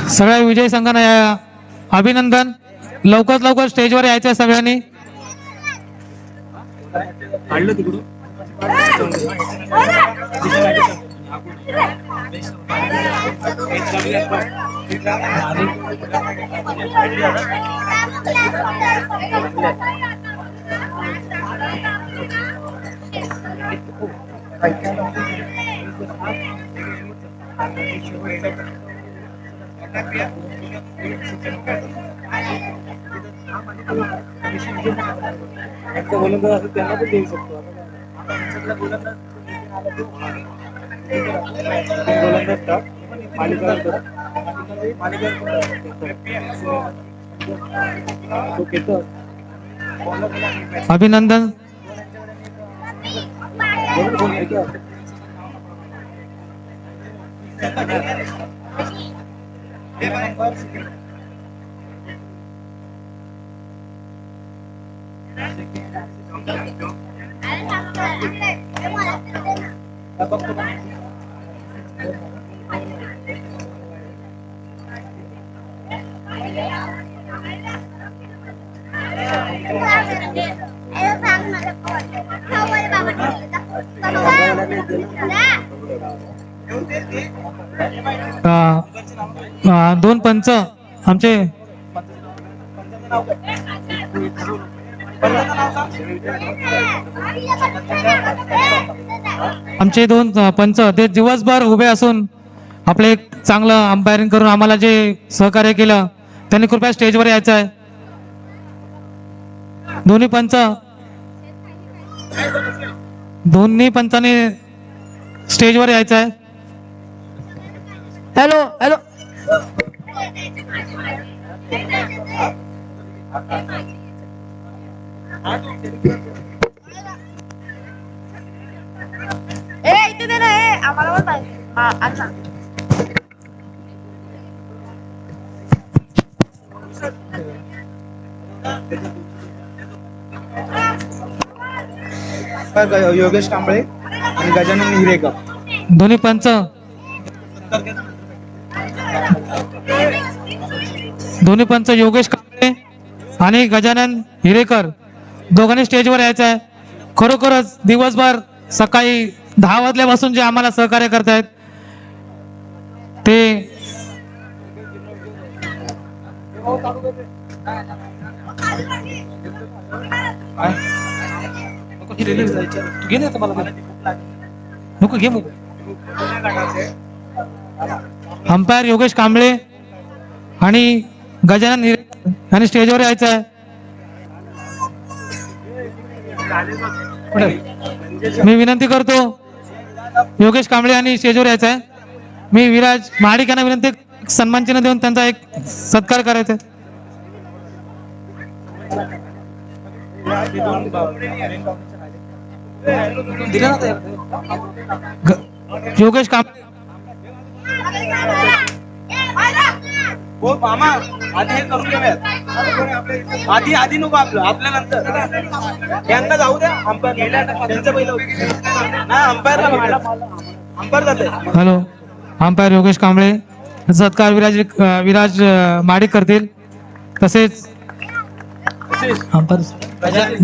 सगळ्या विजय संघांना अभिनंदन. लवकरात लवकर स्टेजवर यायचं सगळ्यांनी. गोलंदाज त्यांना पण देऊ शकतो. अभिनंदन. दोन पंच आमचे दोन पंच ते दिवसभर उभे असून आपले एक चांगलं अंपायरिंग करून आम्हाला जे सहकार्य केलं त्यांनी कृपया स्टेजवर यायचं आहे. दोन्ही पंचांनी स्टेजवर यायचं आहे. Hello hello. इथे दे ना. आम्हाला पण पाहिजे. हा अच्छा. योगेश कांबळे आणि गजानन हिरेकर दोन्ही पंच. योगेश कांबळे आणि गजानन हिरेकर दोघांनी स्टेजवर यायचं आहे. खरोखरच दिवसभर सकाळी 10 वाजल्यापासून जे आम्हाला सहकार्य करतायत ते नको घे. अंपायर योगेश कांबळे आणि गजानन हिरेकर यांनी स्टेजवर यायचं आहे. मी विनंती करतो योगेश कांबळे यांनी स्टेजवर यायचं आहे. मी विराज महाडिक यांना विनंती सन्मान चिन्ह देऊन त्यांचा एक सत्कार करायचा आहे. योगेश कांबळे मामा आधी हे करून घेऊयात. आधी नको आपल्या नंतर यांना जाऊ द्या. अंपायर त्यांचं पहिलं नाही. अंपायर जाते. हॅलो. अंपायर योगेश कांबळे सत्कार विराज माडिक करतील. तसेच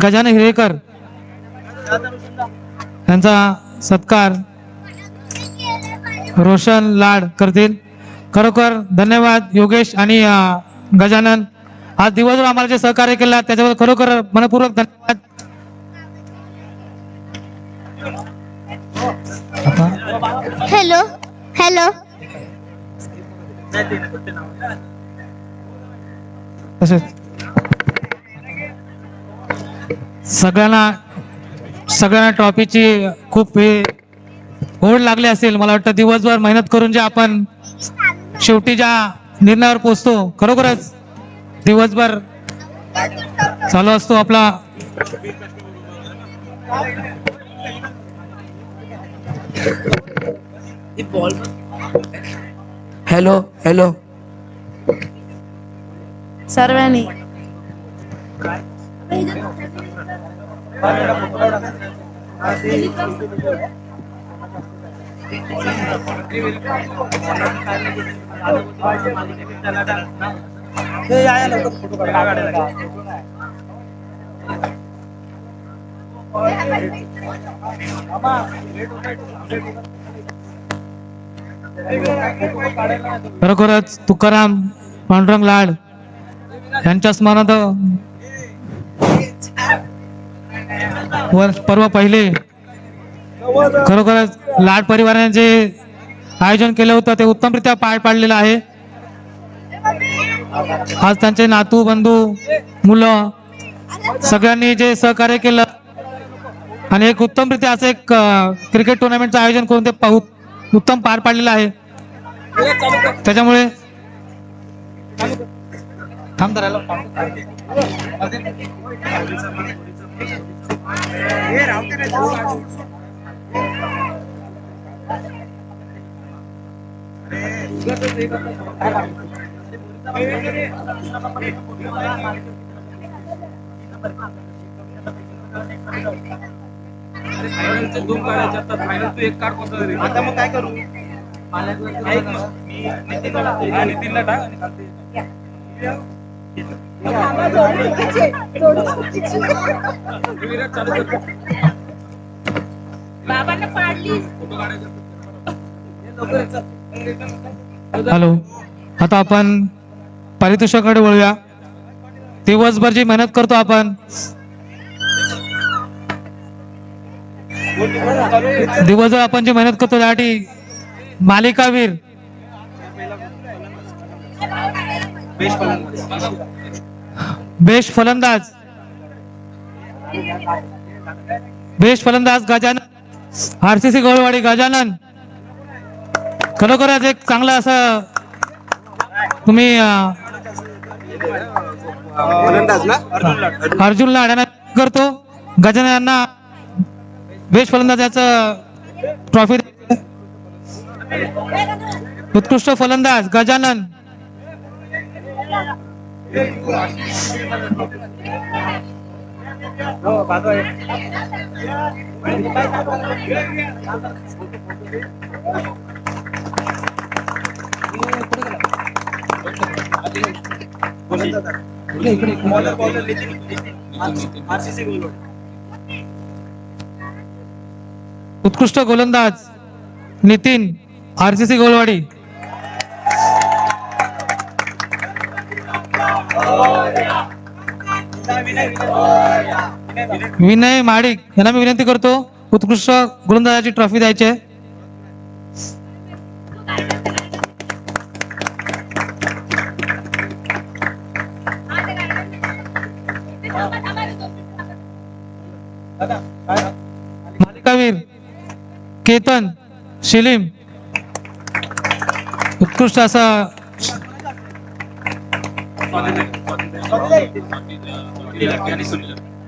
गजानन हिरेकर त्यांचा सत्कार रोशन लाड करतील. खरोखर धन्यवाद योगेश आणि गजानन. आज दिवसभर आम्हाला जे सहकार्य केलं त्याच्याबद्दल खरोखर मनपूर्वक धन्यवाद. Hello hello. तसेच सगळ्यांना ट्रॉफीची खूप ओढ लागली असेल. मला वाटतं दिवसभर मेहनत करून जे आपण शेवटी ज्या निर्णयावर पोहोचतो खरोखरच दिवसभर चालू असतो आपला. Hello hello. सर्वांनी या लवकर फोटो काढायला. खरोखरच तुकाराम पांडुरंग लाड यांच्या स्मरणार्थ पर्व पहिले खरोखरच लाड परिवाराने जे आयोजन केलं होतं ते उत्तमरित्या पार पाडलेलं आहे. आज त्यांचे नातू बंधू मुलं सगळ्यांनी जे सहकार्य केलं आणि एक उत्तमरित्या असं एक क्रिकेट टुर्नामेंटचं आयोजन करून ते उत्तम पार पाडलेलं आहे. त्याच्यामुळे दोन काढायचे असतात. फायनल तू एक काढ कोणता तरी. आता मग काय करू? ऐक मग, मी नितीनला टाक आणि विराट चालू कर. बाबांना पाडली. फोटो काढायचे. हॅलो, आता आपण पारितोषिकाकडे वळूया. दिवसभर जी मेहनत करतो आपण, दिवसभर आपण जी मेहनत करतो त्यासाठी मालिकावीर बेस्ट फलंदाज गजानन आरसीसी गोळवाडी. गजानन खरोखरच एक चांगला असं तुम्ही अर्जुन लाड यांना करतो. गजानन यांना बेस्ट फलंदाजाचं ट्रॉफी. उत्कृष्ट फलंदाज गजानन. उत्कृष्ट गोलंदाज नितीन आरसीसी गोलवाडी. विनय माडिक यांना मी विनंती करतो उत्कृष्ट गोलंदाजाची ट्रॉफी द्यायची आहे. मालिकावीर केतन शिलीम उत्कृष्ट असा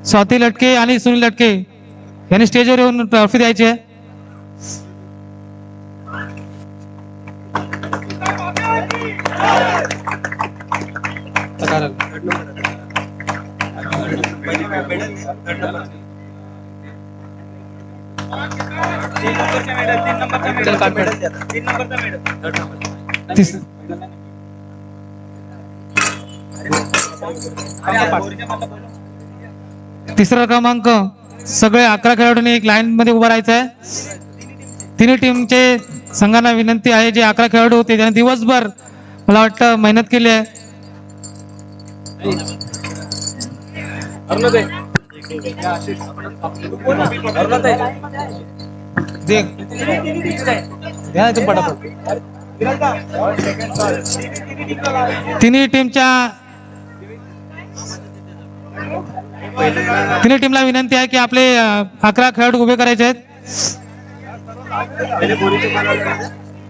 स्वाती लटके आणि सुनील लटके यांनी स्टेजवर येऊन ट्रॉफी द्यायची आहे. तिसरा क्रमांक सगळे 11 खेळाडूंनी एक लाईन मध्ये उभा राहायचं आहे. तिन्ही टीमचे संघांना विनंती आहे जे 11 खेळाडू होते त्यांनी दिवसभर मला वाटतं मेहनत केली आहे. तिन्ही टीमला विनंती आहे की आपले 11 खेळाडू उभे करायचे आहेत.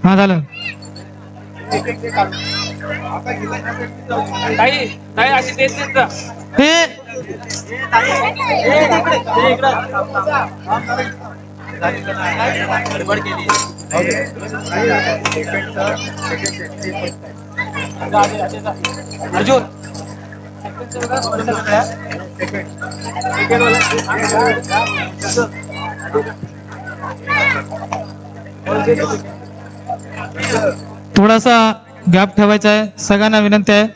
हा झालं. अर्जुन थोडासा गॅप ठेवायचा आहे, सगळ्यांना विनंती आहे.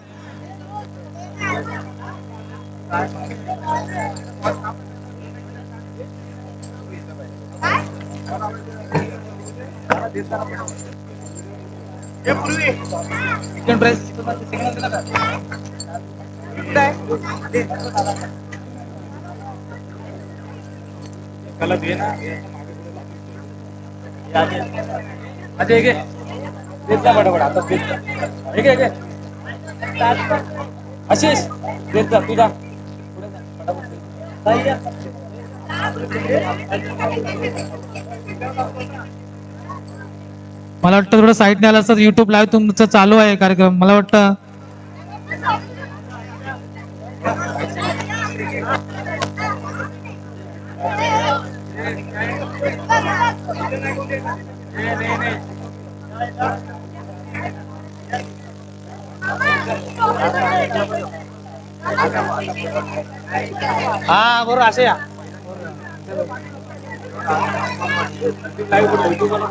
चिकन प्राइस सिग्नल दिला का? कला दे ना अजय घे देत जा बडबड आता देत जा हे घे घे आशिष देत जा तुझा पुढे जा बडबड ताई या. मला वाटतं थोडं साईडने आलं असतं. युट्यूब लाईव्ह तुमचं चालू आहे कार्यक्रम. मला वाटतं हा बरोबर असे या पहिलं कोण आहे पहिलं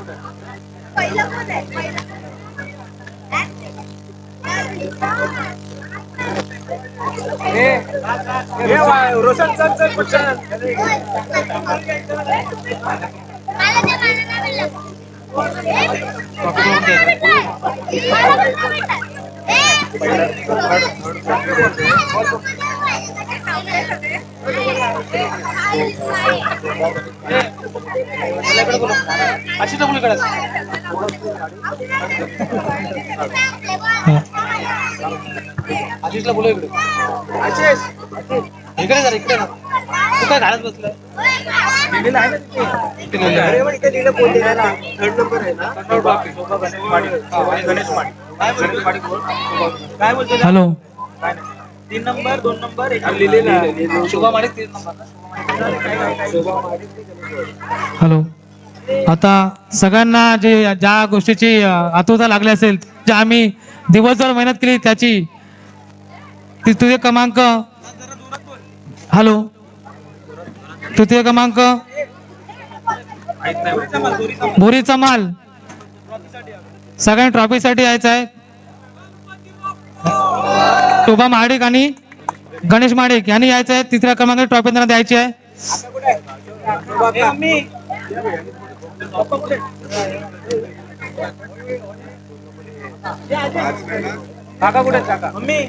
रोशन चल चल पटकन. अशी तर मुलीकडे आशिषला बोलव इकडे. आशिष इकडे जा इकडे जा. तू काय घालत बसलाय? लिहिलेलं आहे ना तिथे? अरे पण इथे लिहिलं कोण लिहिलं ना? थर्ड नंबर आहे ना? गणेश माडी. काय बोलतो? हॅलो. काय नाही. 3 नंबर 2 नंबर एक लिहिलेलं आहे. शुभा माडी 3 नंबर ना? शुभा माडी. हॅलो. आता सगळ्यांना ज्या गोष्टीची आतुरता लागली असेल, ज्या आम्ही दिवसभर मेहनत केली त्याची, तृतीय क्रमांक. हॅलो. तृतीय क्रमांक बोरीचा माल. सगळ्यांनी ट्रॉफीसाठी यायचं आहे. शोभा महाडिक आणि गणेश महाडिक यांनी यायचं आहे. तिसऱ्या क्रमांकाची ट्रॉफी त्यांना द्यायची आहे.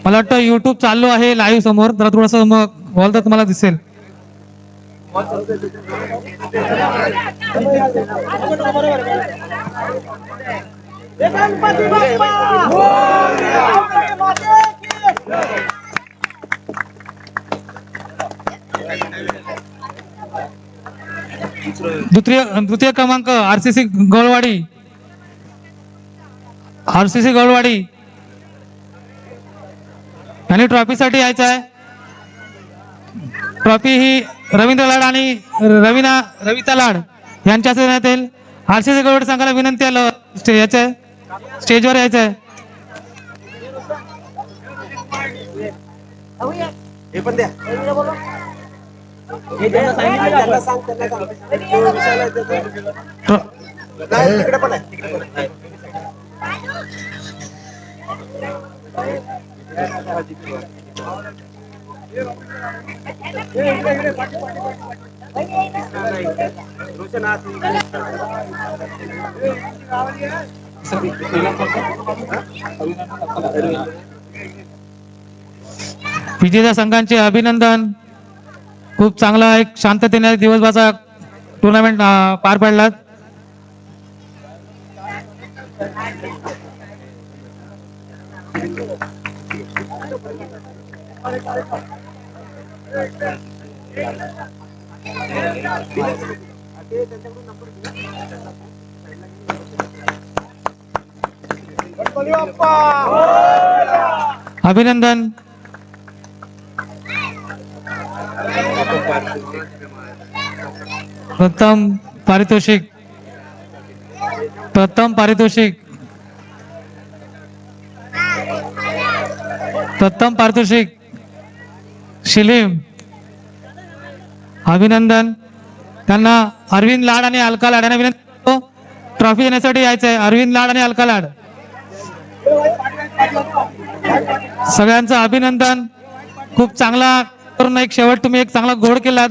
मला वाटतं युट्यूब चालू आहे लाईव्ह समोर. जरा थोडस मग बोलता तुम्हाला दिसेल. द्वितीय क्रमांक आरसीसी गौळवाडी. आरसीसी गौळवाडी यांनी ट्रॉफीसाठी यायचं आहे. ट्रॉफी ही रवींद्र लाड आणि रविता लाड यांच्या हस्ते देण्यात येईल. आरसीसी गौळवाडी संघाला विनंती आहे याचं स्टेजवर यायचं आहे. हे पण द्या. तिकडे पण आहे. विजेत्या संघांचे अभिनंदन. खूप चांगला एक शांततेने दिवसभराचा टुर्नामेंट पार पडला. अभिनंदन. प्रथम पारितोषिक प्रथम पारितोषिक शिलीम अभिनंदन. त्यांना अरविंद लाड आणि अलका लाड यांना विनंती करतो ट्रॉफी देण्यासाठी यायचं आहे. अरविंद लाड आणि अलका लाड सगळ्यांचं अभिनंदन. खूप चांगला करून एक शेवट तुम्ही एक चांगला घोड केलात.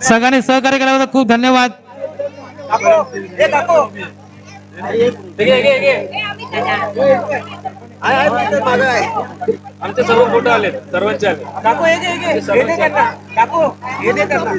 सगळ्यांनी सहकार्य केल्याबद्दल खूप धन्यवाद. आमचे सर्व फोटो आले सर्वांचे आले. काकू हे घे, हे दे त्यांना. काकू हे दे त्यांना.